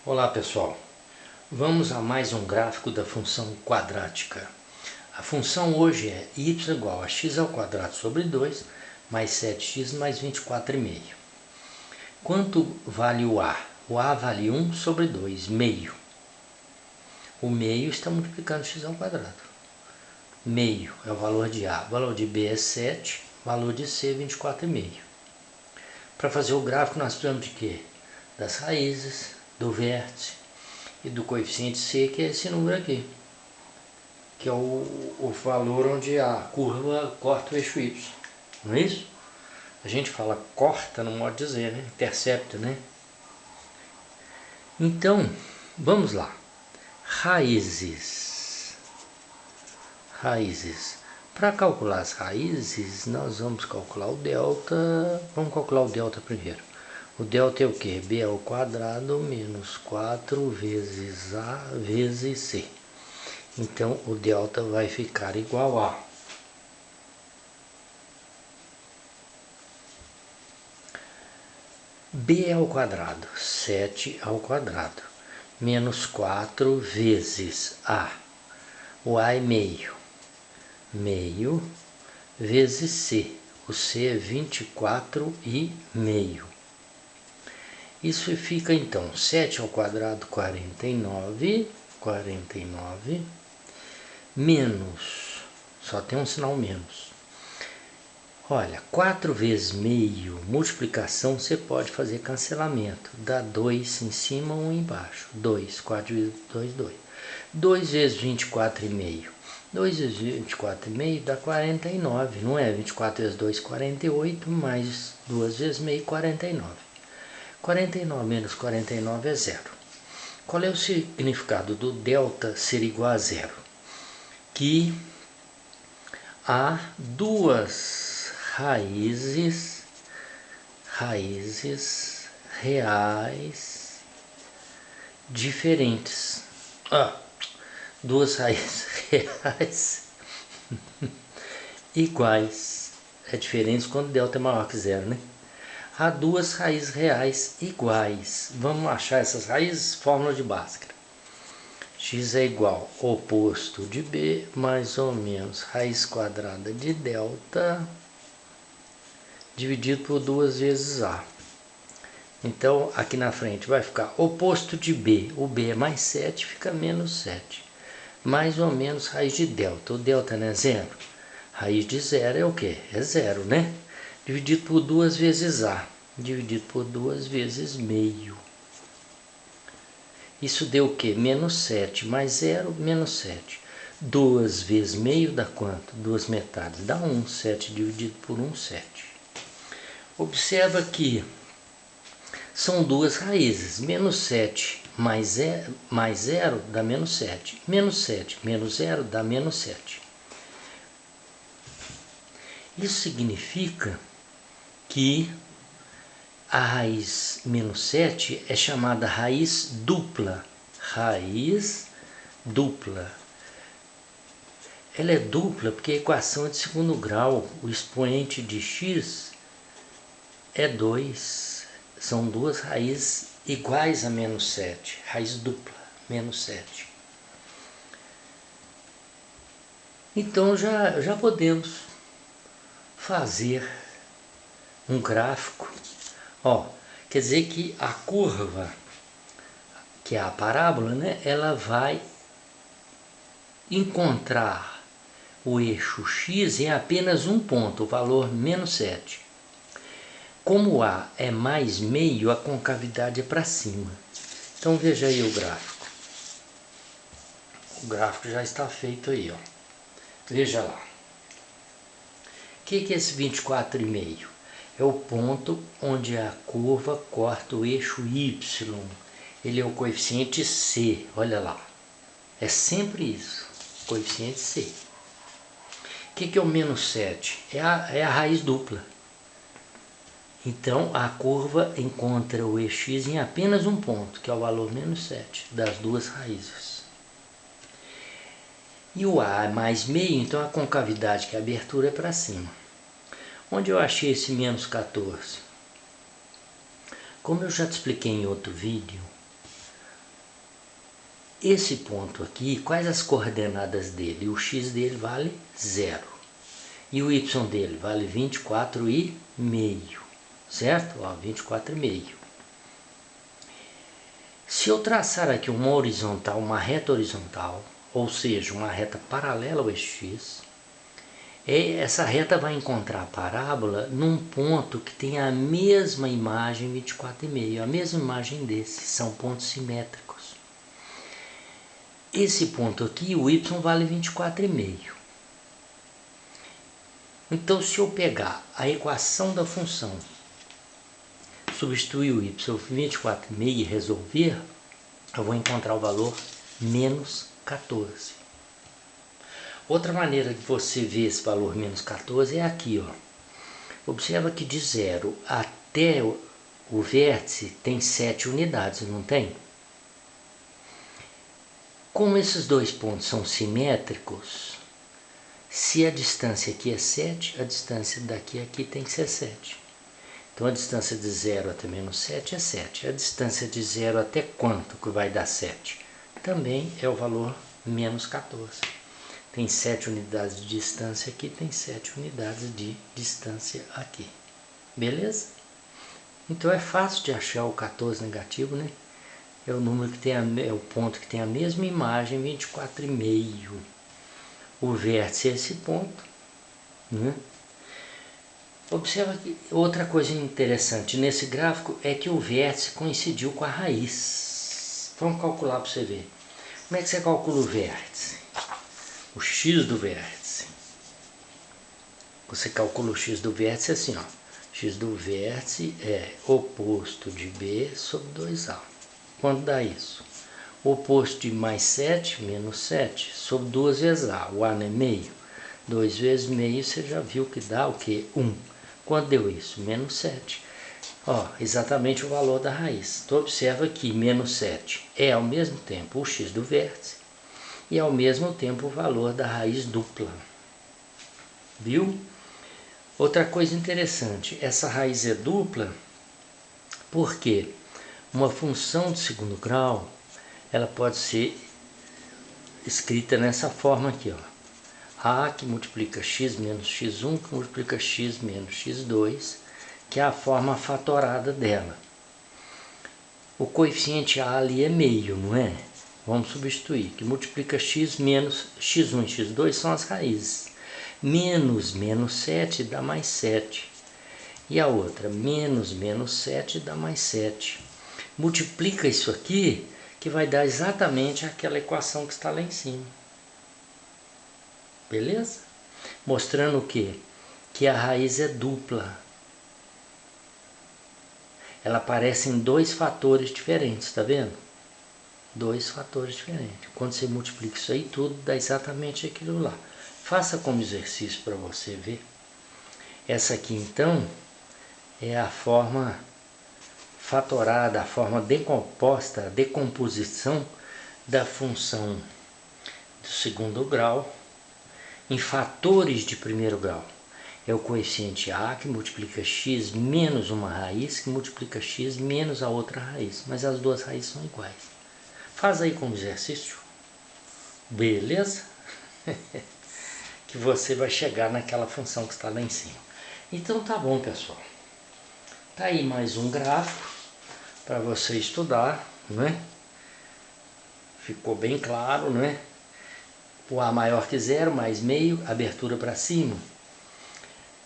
Olá pessoal, vamos a mais um gráfico da função quadrática. A função hoje é y igual a x ao quadrado sobre 2 mais 7x mais 24,5. Quanto vale o a? O a vale 1 sobre 2, meio. O meio está multiplicando x ao quadrado. Meio é o valor de a, o valor de b é 7, o valor de c é 24,5. Para fazer o gráfico nós precisamos de quê? Das raízes, do vértice e do coeficiente c, que é esse número aqui, que é o valor onde a curva corta o eixo y, não é isso? A gente fala corta no modo de dizer, né? Intercepta, né? Então, vamos lá. Raízes. Para calcular as raízes, nós vamos calcular o delta. Vamos calcular o delta primeiro. O delta é o que? B ao quadrado menos 4 vezes A vezes C. Então, o delta vai ficar igual a B ao quadrado, 7 ao quadrado, menos 4 vezes A. O A é meio. Meio vezes C. O C é 24,5. Isso fica então 7 ao quadrado, 49, menos, só tem um sinal menos. Olha, 4 vezes meio, multiplicação, você pode fazer cancelamento. Dá 2 em cima, 1 embaixo. 2, 4 vezes 2, 2. 2 vezes 24,5. 2 vezes 24,5 dá 49, não é? 24 vezes 2, 48, mais 2 vezes meio, 49. 49 menos 49 é zero. Qual é o significado do delta ser igual a zero? Que há duas raízes reais diferentes. Duas raízes reais iguais. É diferente quando delta é maior que zero, né? Há duas raízes reais iguais. Vamos achar essas raízes? Fórmula de Bhaskara. X é igual ao oposto de B, mais ou menos raiz quadrada de delta, dividido por 2 vezes A. Então, aqui na frente vai ficar oposto de B. O B é mais 7, fica menos 7. Mais ou menos raiz de delta. O delta não é zero? Raiz de zero é o quê? É zero, né? Dividido por 2 vezes A. Dividido por 2 vezes meio. Isso deu o quê? Menos 7 mais 0, menos 7. 2 vezes meio dá quanto? 2 metades. Dá 1. 7 dividido por 1, 7. Observa que são duas raízes. Menos 7 mais 0 dá menos 7. Menos 7 menos 0 dá menos 7. Isso significa que a raiz menos 7 é chamada raiz dupla. Raiz dupla. Ela é dupla porque a equação é de segundo grau. O expoente de x é 2. São duas raízes iguais a menos 7. Raiz dupla, menos 7. Então já podemos fazer um gráfico. Quer dizer que a curva, que é a parábola, né, ela vai encontrar o eixo x em apenas um ponto, o valor menos 7. Como A é mais meio, a concavidade é para cima. Então veja aí o gráfico. O gráfico já está feito aí, ó. Veja lá. O que é esse 24,5? É o ponto onde a curva corta o eixo y. Ele é o coeficiente c, olha lá. É sempre isso, coeficiente c. O que é o menos 7? É a raiz dupla. Então, a curva encontra o eixo x em apenas um ponto, que é o valor menos 7, das duas raízes. E o A é mais meio, então a concavidade, que é a abertura, é para cima. Onde eu achei esse menos 14? Como eu já te expliquei em outro vídeo, esse ponto aqui, quais as coordenadas dele? O x dele vale 0. E o y dele vale 24,5. Certo? Ó, 24,5. Se eu traçar aqui uma horizontal, uma reta horizontal, ou seja, uma reta paralela ao eixo x, essa reta vai encontrar a parábola num ponto que tem a mesma imagem 24,5, a mesma imagem desse, são pontos simétricos. Esse ponto aqui, o y vale 24,5. Então, se eu pegar a equação da função, substituir o y por 24,5 e resolver, eu vou encontrar o valor menos 14. Outra maneira de você ver esse valor menos 14 é aqui, ó. Observa que de 0 até o vértice tem 7 unidades, não tem? Como esses dois pontos são simétricos, se a distância aqui é 7, a distância daqui a aqui tem que ser 7. Então a distância de 0 até menos 7 é 7. A distância de 0 até quanto que vai dar 7? Também é o valor menos 14. Tem 7 unidades de distância aqui, tem 7 unidades de distância aqui. Beleza? Então é fácil de achar o 14 negativo, né? É o número que tem é o ponto que tem a mesma imagem, 24,5. O vértice é esse ponto, né? Observa que outra coisa interessante nesse gráfico é que o vértice coincidiu com a raiz. Vamos calcular para você ver. Como é que você calcula o vértice? O x do vértice. Você calcula o x do vértice assim, ó. X do vértice é oposto de B sobre 2A. Quanto dá isso? O oposto de mais 7, menos 7, sobre 2 vezes A. O A não é meio. 2 vezes meio, você já viu que dá o quê? 1. Quanto deu isso? Menos 7. Ó, exatamente o valor da raiz. Então, observa que menos 7 é ao mesmo tempo o x do vértice e ao mesmo tempo o valor da raiz dupla. Viu? Outra coisa interessante, essa raiz é dupla porque uma função de segundo grau, ela pode ser escrita nessa forma aqui, ó. A que multiplica x menos x1 que multiplica x menos x2, que é a forma fatorada dela. O coeficiente A ali é meio, não é? Vamos substituir, que multiplica x menos x1 e x2 são as raízes. Menos menos 7 dá mais 7. E a outra, menos menos 7 dá mais 7. Multiplica isso aqui, que vai dar exatamente aquela equação que está lá em cima. Beleza? Mostrando o quê? Que a raiz é dupla. Ela aparece em dois fatores diferentes, tá vendo? Dois fatores diferentes. Quando você multiplica isso aí tudo, dá exatamente aquilo lá. Faça como exercício para você ver. Essa aqui, então, é a forma fatorada, a forma decomposta, a decomposição da função do segundo grau em fatores de primeiro grau. É o coeficiente A que multiplica x menos uma raiz que multiplica x menos a outra raiz. Mas as duas raízes são iguais. Faz aí como exercício. Beleza? Que você vai chegar naquela função que está lá em cima. Então tá bom, pessoal. Tá aí mais um gráfico para você estudar, né? Ficou bem claro, né? O A maior que 0, mais meio, abertura para cima.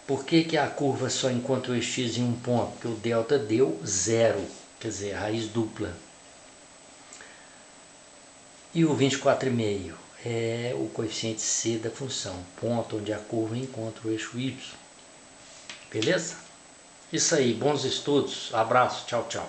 Por que que a curva só encontra o x em um ponto? Porque o delta deu 0, quer dizer, a raiz dupla. E o 24,5 é o coeficiente C da função, ponto onde a curva encontra o eixo y. Beleza? Isso aí, bons estudos, abraço, tchau, tchau.